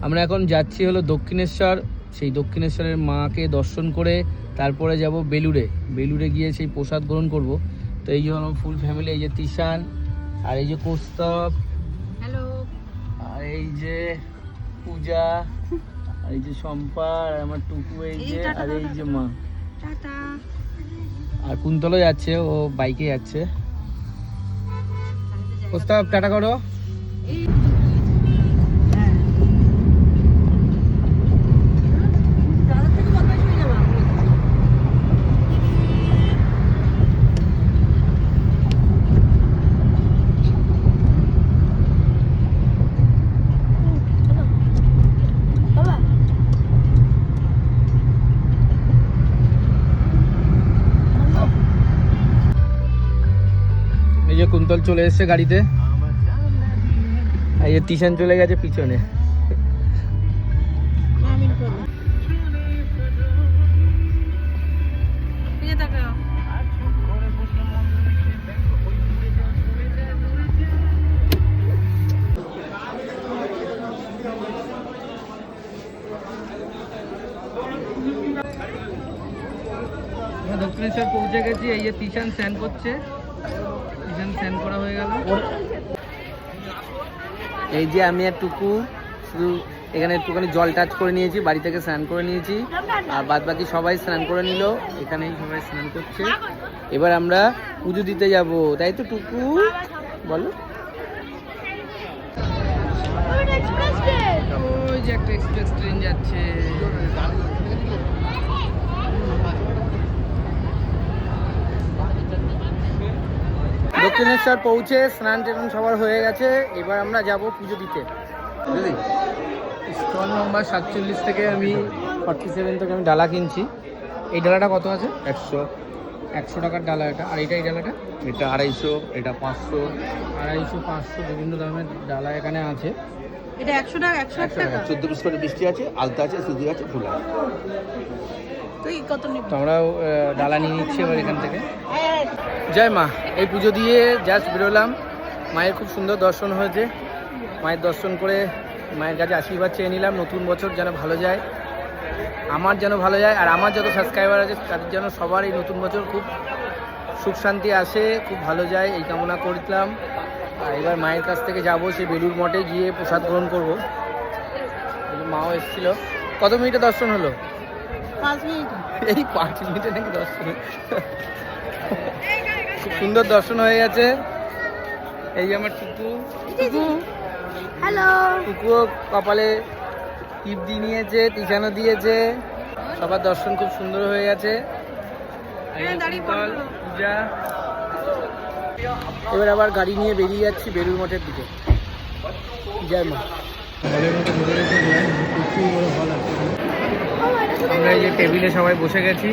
আমরা এখন যাচ্ছি হলো দক্ষিণেশ্বর। সেই দক্ষিণেশ্বরের মাকে দর্শন করে তারপরে যাব বেলুড়ে। বেলুড়ে গিয়ে সেই প্রসাদ গ্রহণ করব। তো এই যে ফুল ফ্যামিলি, এই যে তিশান, আর এই যে কৌস্তব, হ্যালো, আর এই যে পূজা, আর এই যে শম্পা, আর আমার টুকু, এই যে আর এই যে মা। টাটা। আর কুন্তলও যাচ্ছে, ও বাইকে যাচ্ছে। কৌস্তব টাটা করো। এই যে কুন্তল চলে এসেছে গাড়িতে, এই যে তিশান চলে গেছে পিছনে। দক্ষিণেশ্বর পৌঁছে গেছি। এই যে তিশান স্নান করছে, তিশান স্নান করা হয়ে গেল। এই যে আমি আর টুকু শুধু এখানে একটুখানি জল টাচ করে নিয়েছি, বাড়ি থেকে স্নান করে নিয়েছি, আর বাদ বাকি সবাই স্নান করে নিল। এখানেই সবাই স্নান করছে। এবার আমরা পুজো দিতে যাব, তাই তো টুকু বলো? ওই যে একটা এক্সপ্রেস ট্রেন যাচ্ছে। দক্ষিণেশ্বর পৌঁছে স্নান টেন সবার হয়ে গেছে। এবার আমরা যাব পুজো দিতে। স্টল নম্বর 47 থেকে আমি 47 থেকে আমি ডালা কিনছি। এই ডালাটা কত আছে? 100 টাকার ডালা এটা। আর এই ডালাটা? এটা 250, এটা 500। 250, 500 বিভিন্ন দামের ডালা এখানে আছে। এটা 100 টাকা, 100 টাকা। 14 পিস করে বৃষ্টি আছে, আলতা আছে, সুজি আছে, ফুল আছে। তুই কত নিবি? তো আমরাও ডালা নিয়ে নিচ্ছি এবার এখান থেকে। জয় মা। এই পুজো দিয়ে জাস্ট বেরোলাম। মায়ের খুব সুন্দর দর্শন হয়েছে। মায়ের দর্শন করে মায়ের কাছে আশীর্বাদ চেয়ে নিলাম, নতুন বছর যেন ভালো যায়, আমার যেন ভালো যায়, আর আমার যত সাবস্ক্রাইবার আছে তাদের যেন সবার এই নতুন বছর খুব সুখ শান্তি আসে, খুব ভালো যায়, এই কামনা করলাম। আর এবার মায়ের কাছ থেকে যাব সেই বেলুড় মঠে গিয়ে প্রসাদ গ্রহণ করবো। মাও এসেছিল। কত মিনিটে দর্শন হলো? 5 মিনিট। এই 5 মিনিটে নাকি দর্শন? খুব সুন্দর দর্শন হয়ে গেছে। এই যে আমার টুকু, টুকু হ্যালো। টুকুও কপালে টিপ দিয়ে নিয়েছে, তিশানও দিয়েছে। সবার দর্শন খুব সুন্দর হয়ে গেছে। পূজা। এবার আবার গাড়ি নিয়ে বেরিয়ে যাচ্ছি বেলুড় মঠের দিকে। জয় মা। আমরা এই যে টেবিলে সবাই বসে গেছি।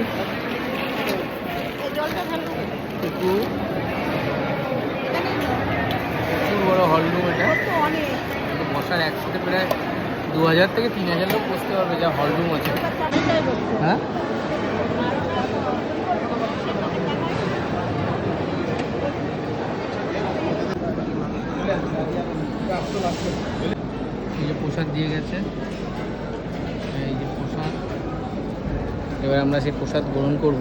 টুকু প্রচুর বড় হল রুম এটা। বসার একসাথে প্রায় 2000 থেকে 3000 লোক বসতে পারবে, যা হল রুম আছে। হ্যাঁ, এই যে প্রসাদ দিয়ে গেছে, এই যে প্রসাদ। এবার আমরা সেই প্রসাদ গ্রহণ করব।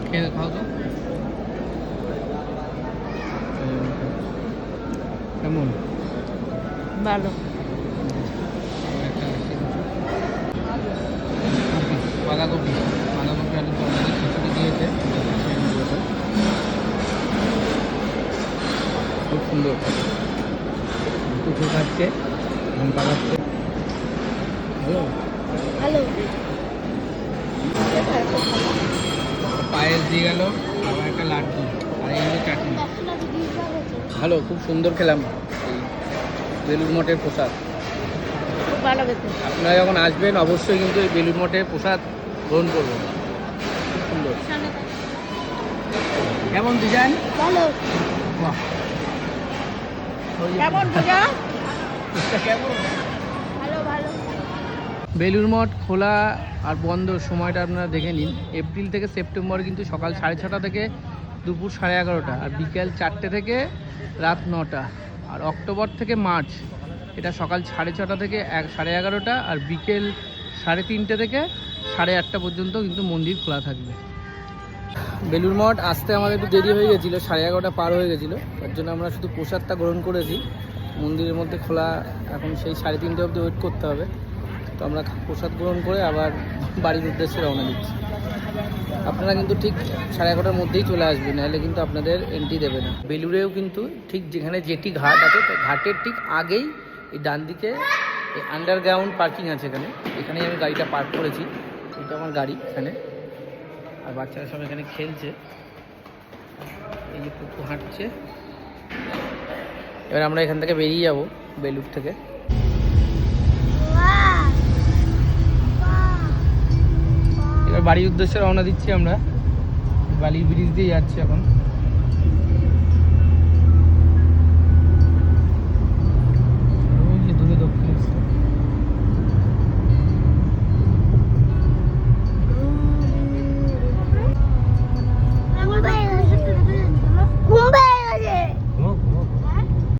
খেয়ে খাও তো কেমন? ভালো। বাঁধাকপি আলু তরকারি খিচুড়ি দিয়েছে, খুব সুন্দর। কুচু খাচ্ছে, লঙ্কা খাচ্ছে। ভালো। পায়েস দিয়ে গেল, আবার একটা লাড্ডু, আর এই হলো চাটনি। ভালো, খুব সুন্দর খেলাম এই বেলুড় মঠের প্রসাদ। খুব ভালো খেতে। আপনারা যখন আসবেন অবশ্যই কিন্তু এই বেলুড় মঠের প্রসাদ গ্রহণ করবেন, খুব সুন্দর। কেমন ডিজাইন? ভালো। বাহ, কেমন পূজা? কেমন? ভালো ভালো। বেলুড় মঠ খোলা আর বন্ধ সময়টা আপনারা দেখে নিন। এপ্রিল থেকে সেপ্টেম্বর কিন্তু সকাল 6:30 থেকে দুপুর 11:30, আর বিকেল 4টে থেকে রাত 9টা। আর অক্টোবর থেকে মার্চ এটা সকাল 6:30 থেকে 11:30 আর বিকেল 3:30 থেকে 8:30 পর্যন্ত কিন্তু মন্দির খোলা থাকবে। বেলুড় মঠ আসতে আমাদের একটু দেরি হয়ে গেছিলো, 11:30 পার হয়ে গেছিলো, তার জন্য আমরা শুধু প্রসাদটা গ্রহণ করেছি। মন্দিরের মধ্যে খোলা এখন সেই 3:30 অবধি ওয়েট করতে হবে। তো আমরা প্রসাদ গ্রহণ করে আবার বাড়ির উদ্দেশ্যে রওনা দিচ্ছি। আপনারা কিন্তু ঠিক 11:30 মধ্যেই চলে আসবেন, নাহলে কিন্তু আপনাদের এন্ট্রি দেবে না। বেলুড়েও কিন্তু ঠিক যেখানে জেটি ঘাট আছে, তো ঘাটের ঠিক আগেই এই ডান দিকে আন্ডারগ্রাউন্ড পার্কিং আছে। এখানেই আমি গাড়িটা পার্ক করেছি, এটা আমার গাড়ি এখানে। আর বাচ্চারা সব এখানে খেলছে, এই যে পুকু হাঁটছে। এবার আমরা এখান থেকে বেরিয়ে যাব বেলুড় থেকে। এবার বাড়ির উদ্দেশ্যে রওনা দিচ্ছি আমরা, বালি ব্রিজ দিয়ে যাচ্ছি এখন।